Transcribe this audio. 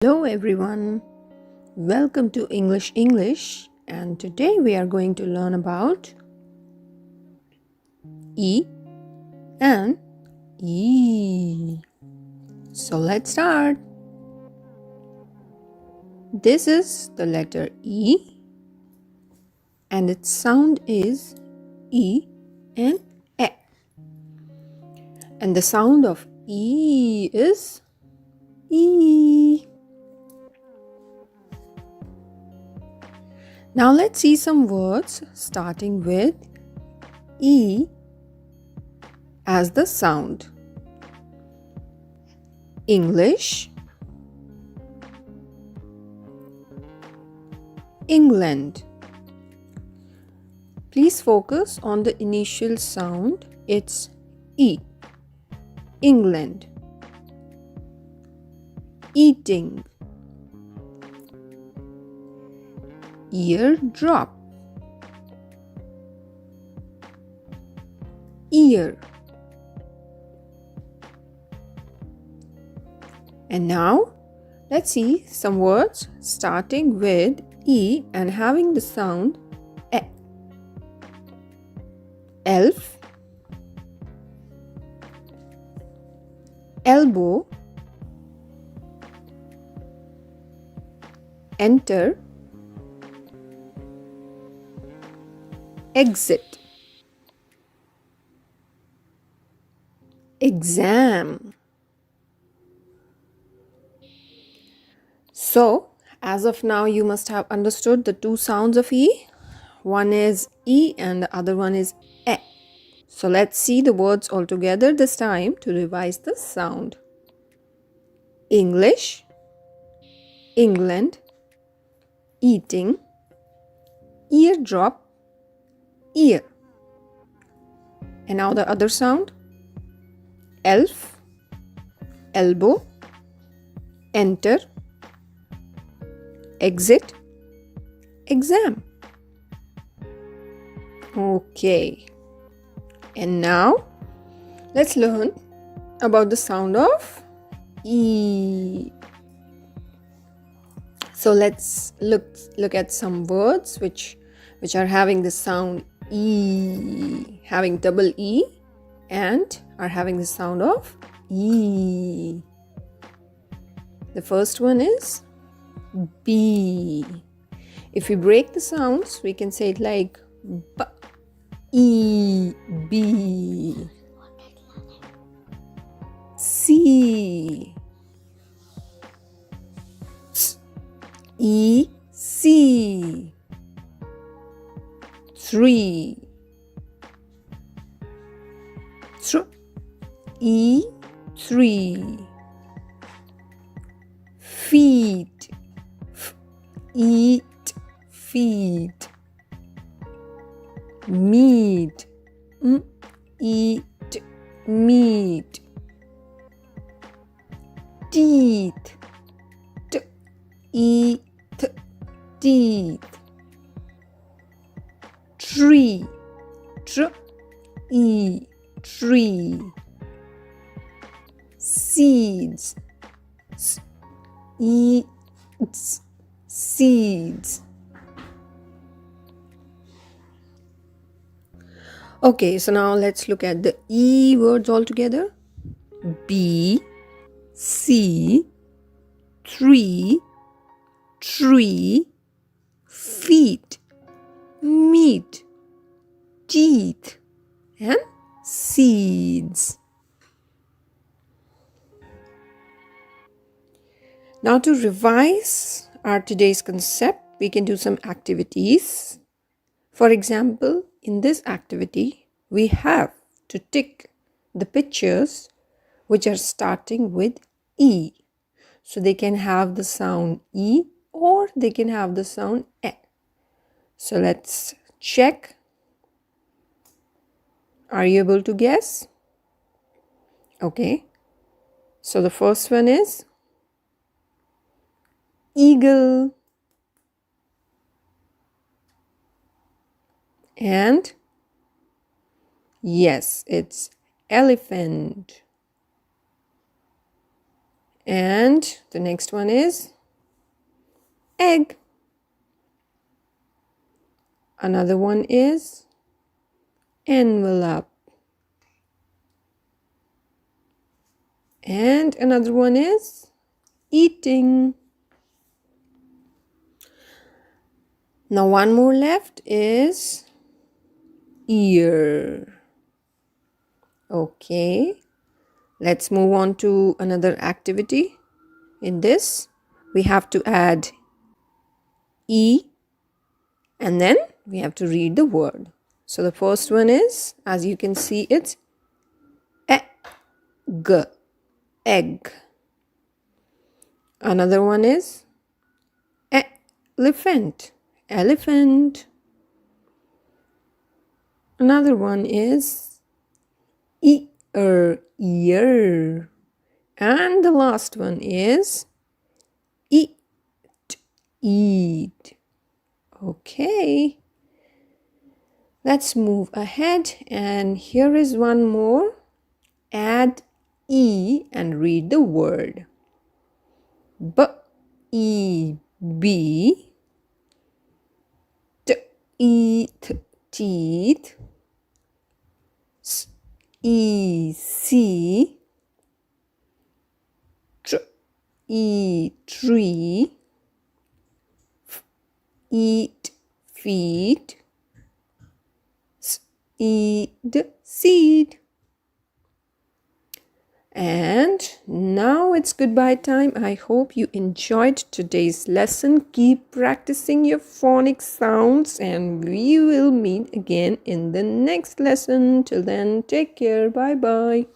Hello everyone, welcome to English, and today we are going to learn about E and E. So let's start. This is the letter E and its sound is E and E. And the sound of E is E. Now let's see some words starting with E as the sound. English, England. Please focus on the initial sound. It's E. England. Eating. Eardrop. Ear. And now let's see some words starting with E and having the sound E. Elf, elbow, enter, exit, exam. So, as of now, you must have understood the two sounds of E. One is E and the other one is E. So, let's see the words all together this time to revise the sound. English, England, eating, eardrop, ear. And now the other sound. Elf, elbow, enter, exit, exam. Okay. And now let's learn about the sound of E. So let's look at some words which are having the sound E, having double E and are having the sound of E. The first one is B. If we break the sounds, we can say it like B, E, B. C, E, C. 3, E, 3. Feet, eat, feet. Meat, eat, meat. Teeth, eat, teeth. Tree, e, tree. Seeds, eat, seeds. Okay, so now let's look at the E words all together. B, C, 3, tree, feet, meat, teeth, and seeds. Now to revise our today's concept, we can do some activities. For example, in this activity, we have to tick the pictures which are starting with E. So they can have the sound E or they can have the sound E. So let's check. Are you able to guess? Okay. So the first one is eagle. And yes, it's elephant. And the next one is egg. Another one is envelope. And another one is eating. Now one more left is ear. Okay, let's move on to another activity. In this, we have to add E and then we have to read the word. So the first one is, as you can see, it's egg, egg. Another one is elephant, elephant. Another one is ear, ear. And the last one is eat, eat. Okay, let's move ahead, and here is one more. Add E and read the word. B-E-B, T-E-T, teeth, S-E-C, Tree, eat, feet, seed. And now it's goodbye time. I hope you enjoyed today's lesson. Keep practicing your phonics sounds and we will meet again in the next lesson. Till then, take care. Bye bye.